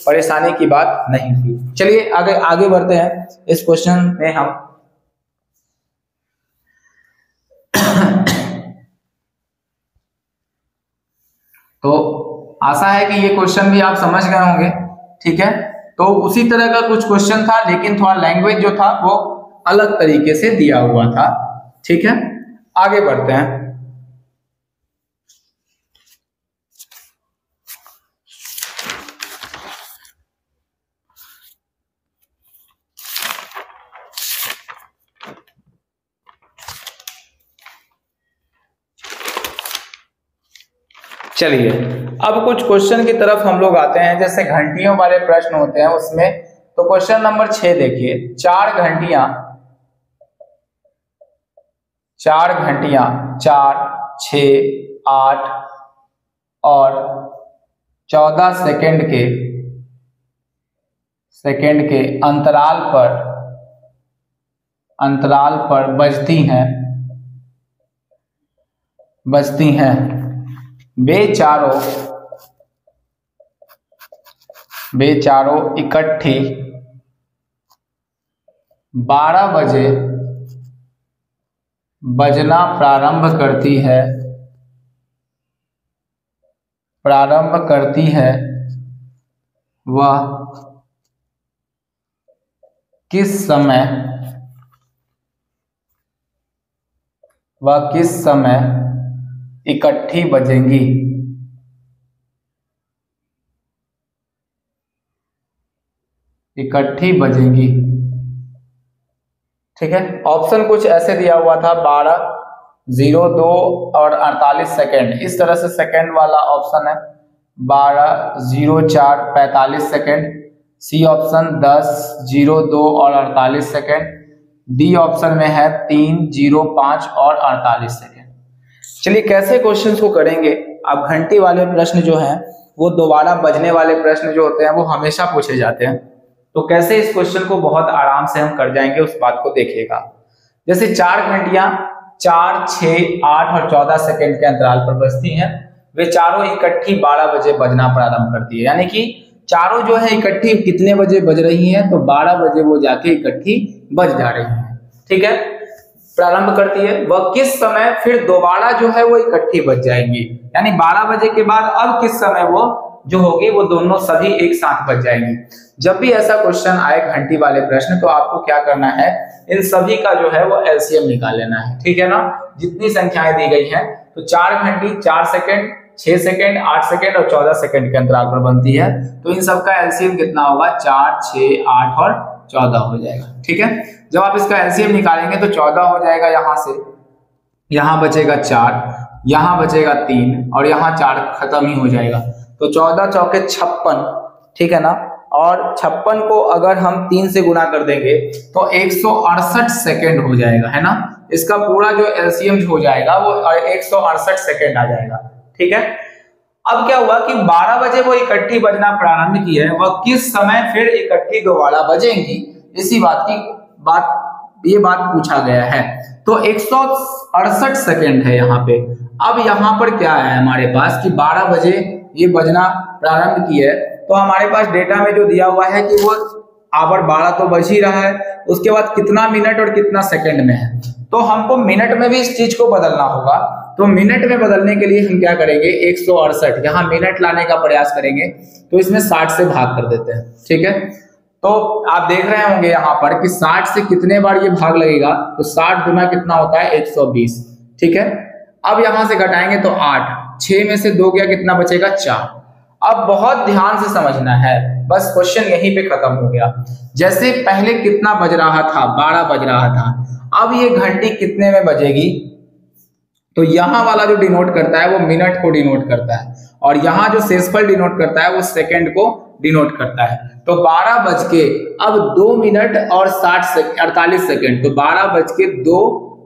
परेशानी की बात नहीं थी। चलिए आगे बढ़ते हैं इस क्वेश्चन में हम। तो आशा है कि ये क्वेश्चन भी आप समझ गए होंगे, ठीक है। तो उसी तरह का कुछ क्वेश्चन था, लेकिन थोड़ा लैंग्वेज जो था वो अलग तरीके से दिया हुआ था, ठीक है। आगे बढ़ते हैं। चलिए अब कुछ क्वेश्चन की तरफ हम लोग आते हैं, जैसे घंटियों वाले प्रश्न होते हैं उसमें। तो क्वेश्चन नंबर 6 देखिए, 4 घंटियां 4, 6, 8 और 14 सेकंड के अंतराल पर बजती हैं। वे चारों वे चारों इकट्ठी 12 बजे बजना प्रारंभ करती है। वह किस समय इकट्ठी बजेंगी। ठीक है, ऑप्शन कुछ ऐसे दिया हुआ था 12, 02 और 48 सेकेंड। इस तरह से सेकेंड वाला ऑप्शन है 12, 04, 45 सेकेंड। सी ऑप्शन 10, 02 और 48 सेकेंड। डी ऑप्शन में है 3, 05 और 48 सेकेंड। चलिए कैसे क्वेश्चंस को करेंगे। अब घंटी वाले प्रश्न जो हैं वो दोबारा बजने वाले प्रश्न जो होते हैं वो हमेशा पूछे जाते हैं। तो कैसे इस क्वेश्चन को बहुत आराम से हम कर जाएंगे उस बात को देखिएगा। जैसे 4 घंटियां 4, 6, 8 और 14 सेकेंड के अंतराल पर बजती हैं। वे चारों इकट्ठी 12 बजे बजना प्रारंभ करती है, यानी कि चारों जो है इकट्ठी कितने बजे बज रही हैं, तो 12 बजे वो जाके इकट्ठी बज जा रही हैं। ठीक है, प्रारंभ करती है। वह किस समय फिर दोबारा जो है वो इकट्ठी बज जाएंगी, यानी 12 बजे के बाद अब किस समय वो जो होगी वो दोनों सभी एक साथ बज जाएंगी। जब भी ऐसा क्वेश्चन आए घंटी वाले प्रश्न, तो आपको क्या करना है, इन सभी का जो है वो एलसीएम निकाल लेना है। ठीक है ना, जितनी संख्याएं दी गई हैं, तो 4 घंटी 4 सेकेंड, 6 सेकेंड, 8 सेकेंड और 14 सेकेंड के अंतराल पर बनती है। तो इन सबका एलसीएम कितना होगा, 4, 6, 8 और 14 हो जाएगा। ठीक है, जब आप इसका एलसीएम निकालेंगे तो 14 हो जाएगा, यहां से यहां बचेगा 4, यहां बचेगा 3 और यहां 4 खत्म ही हो जाएगा। तो 14 चौके 56, ठीक है ना, और 56 को अगर हम 3 से गुना कर देंगे तो 168 सेकेंड हो जाएगा, है ना। इसका पूरा जो एलसीएम हो जाएगा वो 168 सेकेंड आ जाएगा। ठीक है, अब क्या हुआ कि 12 बजे वो इकट्ठी बजना प्रारंभ की है, वह किस समय फिर इकट्ठी दोबारा बजेंगी, इसी ये बात पूछा गया है। तो 168 सेकेंड है यहाँ पे। अब यहाँ पर क्या है हमारे पास कि 12 बजे ये बजना प्रारंभ की है, तो हमारे पास डेटा में जो दिया हुआ है कि वो आवर 12 तो बज ही रहा है, उसके बाद कितना मिनट और कितना सेकंड में है, तो हमको मिनट में भी इस चीज को बदलना होगा। तो मिनट में बदलने के लिए हम क्या करेंगे, 168 यहाँ मिनट लाने का प्रयास करेंगे, तो इसमें 60 से भाग कर देते हैं। ठीक है, तो आप देख रहे होंगे यहाँ पर कि 60 से कितने बार ये भाग लगेगा, तो 60 गुना कितना होता है, 120। ठीक है, अब यहां से घटाएंगे तो 8, 6 में से 2 गया, कितना बचेगा, 4। अब बहुत ध्यान से समझना है, बस क्वेश्चन यहीं पे खत्म हो गया। जैसे पहले कितना बज रहा था, 12 बज रहा था, अब ये घंटी कितने में बजेगी, तो यहां वाला जो डिनोट करता है वो मिनट को डिनोट करता है, और यहाँ जो शेषफल डिनोट करता है वो सेकंड को डिनोट करता है। तो 12 बज के अब 2 मिनट और 48 सेकंड, तो 12 बज के 2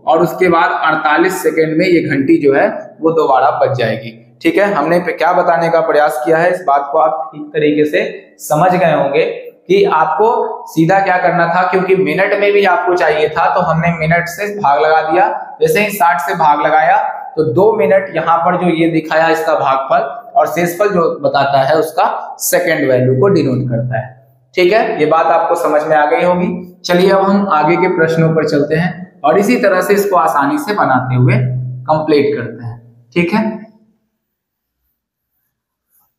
और उसके बाद 48 सेकंड में ये घंटी जो है वो दोबारा बज जाएगी। ठीक है, हमने क्या बताने का प्रयास किया है, इस बात को आप ठीक तरीके से समझ गए होंगे कि आपको सीधा क्या करना था, क्योंकि मिनट में भी आपको चाहिए था, तो हमने मिनट से भाग लगा दिया। जैसे ही 60 से भाग लगाया तो 2 मिनट यहाँ पर जो ये दिखाया इसका भागफल, और शेषफल जो बताता है उसका सेकंड वैल्यू को डिनोट करता है। ठीक है, ये बात आपको समझ में आ गई होगी। चलिए अब हम आगे के प्रश्नों पर चलते हैं और इसी तरह से इसको आसानी से बनाते हुए कंप्लीट करते हैं। ठीक है,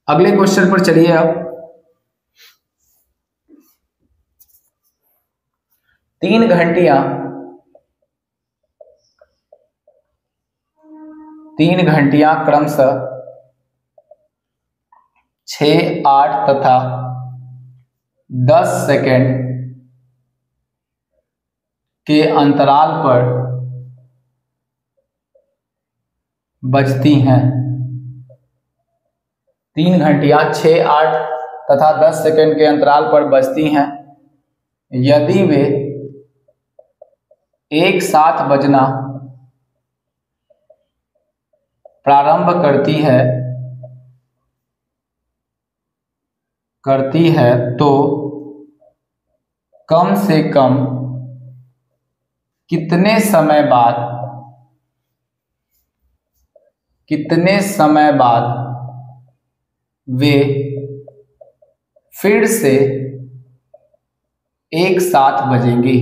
अगले क्वेश्चन पर चलिए। अब 3 घंटियां क्रमशः 6, 8 तथा 10 सेकेंड के अंतराल पर बजती हैं। 3 घंटियां 6, 8 तथा 10 सेकेंड के अंतराल पर बजती हैं। यदि वे एक साथ बजना प्रारंभ करती है तो कम से कम कितने समय बाद वे फिर से एक साथ बजेंगी।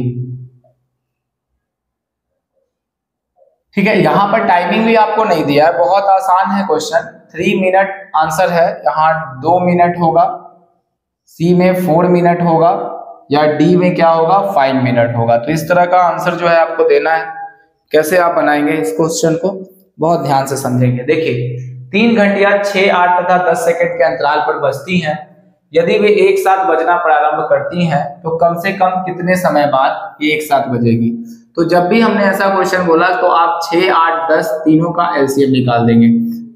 ठीक है, यहां पर टाइमिंग भी आपको नहीं दिया है, बहुत आसान है क्वेश्चन। 3 मिनट आंसर है, यहाँ 2 मिनट होगा, सी में 4 मिनट होगा, या डी में क्या होगा 5 मिनट होगा। तो इस तरह का आंसर जो है आपको देना है। कैसे आप बनाएंगे इस क्वेश्चन को, बहुत ध्यान से समझेंगे। देखिए 3 घंटियां 6, 8 तथा 10 सेकंड के अंतराल पर बजती हैं। यदि वे एक साथ बजना प्रारंभ करती हैं तो कम से कम कितने समय बाद ये एक साथ बजेगी। तो जब भी हमने ऐसा क्वेश्चन बोला तो आप 6, 8, 10 तीनों का एलसीएम निकाल देंगे।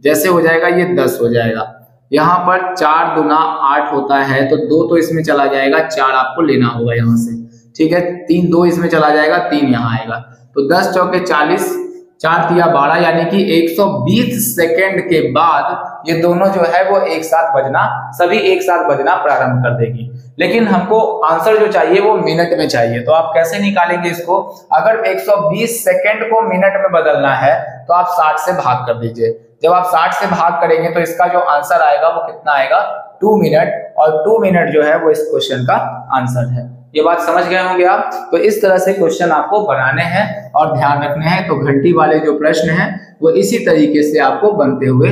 जैसे हो जाएगा ये 10 हो जाएगा, यहाँ पर 4 दूना 8 होता है, तो 2 तो इसमें चला जाएगा, 4 आपको लेना होगा यहाँ से। ठीक है, 3 2 इसमें चला जाएगा, 3 यहाँ आएगा, तो 10 चौके 40, 4 तिया 12, यानी कि 120 सेकेंड के बाद ये दोनों जो है वो एक साथ बजना, सभी एक साथ बजना प्रारंभ कर देगी। लेकिन हमको आंसर जो चाहिए वो मिनट में चाहिए, तो आप कैसे निकालेंगे इसको। अगर 120 सेकेंड को मिनट में बदलना है तो आप 60 से भाग कर दीजिए। जब आप 60 से भाग करेंगे तो इसका जो आंसर आएगा वो कितना आएगा, 2 मिनट, और 2 मिनट जो है वो इस क्वेश्चन का आंसर है। ये बात समझ गए होंगे आप। तो इस तरह से क्वेश्चन आपको बनाने हैं और ध्यान रखने हैं। तो घंटी वाले जो प्रश्न हैं वो इसी तरीके से आपको बनते हुए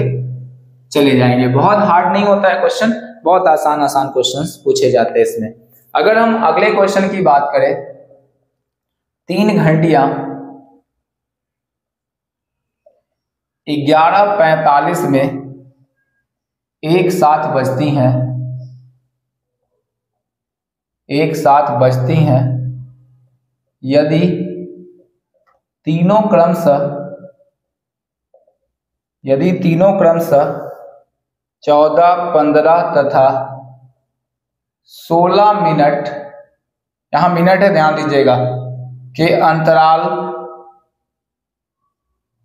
चले जाएंगे। बहुत हार्ड नहीं होता है क्वेश्चन, बहुत आसान आसान क्वेश्चंस पूछे जाते हैं इसमें। अगर हम अगले क्वेश्चन की बात करें, 3 घंटियां 11:45 में एक साथ बजती हैं, एक साथ बजती हैं। यदि तीनों क्रमशः 14, 15 तथा 16 मिनट, यहां मिनट है ध्यान दीजिएगा, के अंतराल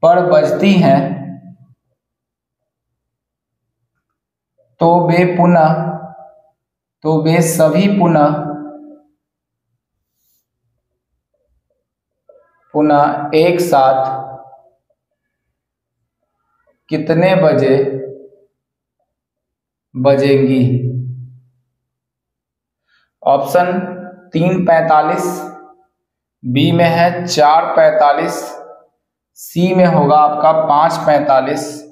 पर बजती हैं, तो वे सभी पुनः एक साथ कितने बजे बजेंगी। ऑप्शन 3:45, बी में है 4:45, सी में होगा आपका 5:45,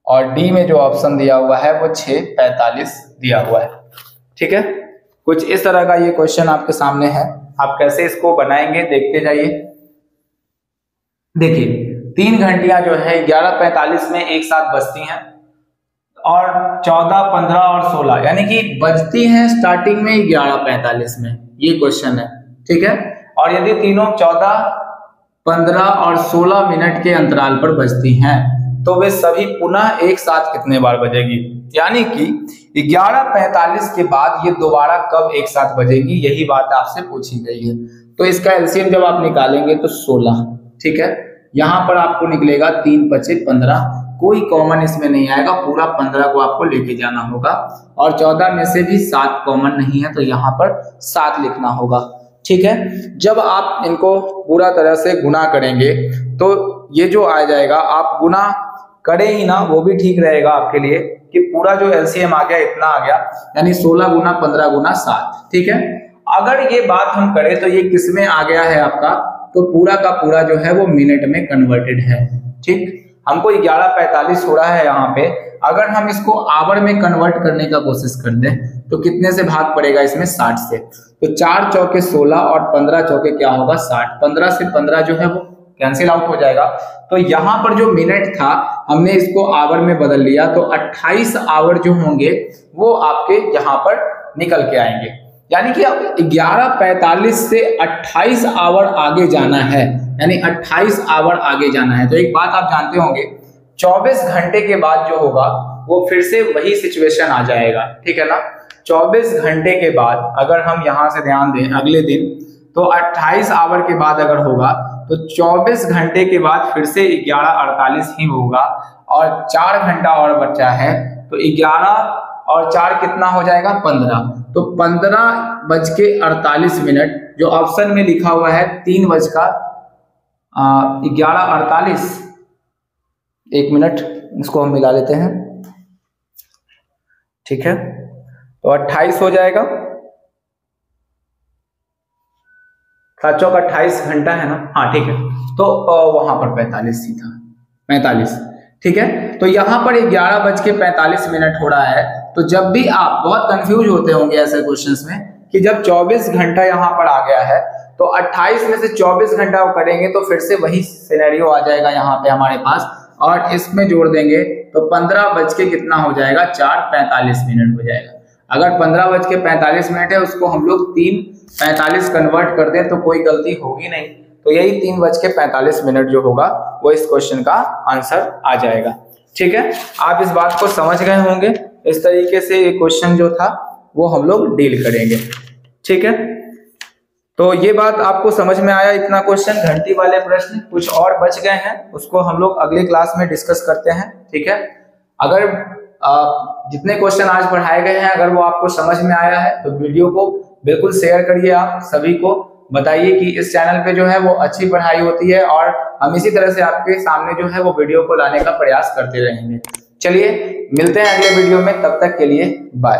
और डी में जो ऑप्शन दिया हुआ है वो 6:45 दिया हुआ है। ठीक है, कुछ इस तरह का ये क्वेश्चन आपके सामने है। आप कैसे इसको बनाएंगे देखते जाइए। देखिए 3 घंटियां जो है 11:45 में एक साथ बजती हैं, और 14, 15 और 16, यानी कि बजती हैं स्टार्टिंग में 11:45 में, ये क्वेश्चन है। ठीक है, और यदि तीनों 14, 15 और 16 मिनट के अंतराल पर बजती हैं तो वे सभी पुनः एक साथ कितने बार बजेगी। यानी कि 11:45 के बाद ये दोबारा कब एक साथ बजेगी, यही बात आपसे पूछी गई है। तो इसका एलसीएम जब आप निकालेंगे तो 16। ठीक है, यहां पर आपको निकलेगा 3 × 5 = 15, कोई कॉमन इसमें नहीं आएगा, पूरा 15 को आपको लेके जाना होगा, और 14 में से भी 7 कॉमन नहीं है, तो यहाँ पर 7 लिखना होगा। ठीक है, जब आप इनको पूरा तरह से गुना करेंगे तो ये जो आ जाएगा, आप गुना करें ही ना वो भी ठीक रहेगा आपके लिए, कि पूरा जो एलसीएम आ गया इतना आ गया, यानी 16 × 15 × 7। ठीक है, अगर ये बात हम करें तो ये किसमें आ गया है आपका, तो पूरा का पूरा जो है वो मिनट में कन्वर्टेड है। ठीक, हमको 11:45 हो रहा है यहाँ पे, अगर हम इसको आवर में कन्वर्ट करने का कोशिश कर दें तो कितने से भाग पड़ेगा इसमें, 60 से। तो 4 चौके 16 और 15 चौके क्या होगा 60, 15 से 15 जो है वो कैंसिल आउट हो जाएगा। तो यहाँ पर जो मिनट था हमने इसको आवर में बदल लिया, तो 28 आवर जो होंगे वो आपके यहाँ पर निकल के आएंगे। यानी कि अब 11:45 से 28 आवर आगे जाना है, यानी 28 आवर आगे जाना है। तो एक बात आप जानते होंगे, 24 घंटे के बाद जो होगा वो फिर से वही सिचुएशन आ जाएगा। ठीक है ना, 24 घंटे के बाद अगर हम यहाँ से ध्यान दें अगले दिन, तो 28 आवर के बाद अगर होगा तो 24 घंटे के बाद फिर से 11:48 ही होगा, और 4 घंटा और बचा है, तो 11 और 4 कितना हो जाएगा 15। तो 15:48 जो ऑप्शन में लिखा हुआ है 3:11:48। 1 मिनट इसको हम मिला लेते हैं। ठीक है, तो 28 हो जाएगा, 7 चौक 28 घंटा है ना, हाँ ठीक है। तो वहां पर 45 ही था, 45, ठीक है। तो यहाँ पर 11:45 हो रहा है। तो जब भी आप बहुत कंफ्यूज होते होंगे ऐसे क्वेश्चंस में कि जब 24 घंटा यहाँ पर आ गया है तो 28 में से 24 घंटा करेंगे तो फिर से वही सिनेरियो आ जाएगा यहाँ पे हमारे पास, और इसमें जोड़ देंगे तो 15 बज के कितना हो जाएगा, 4:45 हो जाएगा। अगर 15:45 है उसको हम लोग 3:45 कन्वर्ट कर दें तो कोई गलती होगी नहीं, तो यही 3:45 जो होगा वो इस क्वेश्चन का आंसर आ जाएगा। ठीक है, आप इस बात को समझ गए होंगे। इस तरीके से ये क्वेश्चन जो था वो हम लोग डील करेंगे। ठीक है, तो ये बात आपको समझ में आया। इतना क्वेश्चन घंटी वाले प्रश्न, कुछ और बच गए हैं उसको हम लोग अगले क्लास में डिस्कस करते हैं। ठीक है, अगर जितने क्वेश्चन आज पढ़ाए गए हैं अगर वो आपको समझ में आया है तो वीडियो को बिल्कुल शेयर करिए, आप सभी को बताइए कि इस चैनल पे जो है वो अच्छी पढ़ाई होती है और हम इसी तरह से आपके सामने जो है वो वीडियो को लाने का प्रयास करते रहेंगे। चलिए मिलते हैं अगले वीडियो में, तब तक के लिए बाय।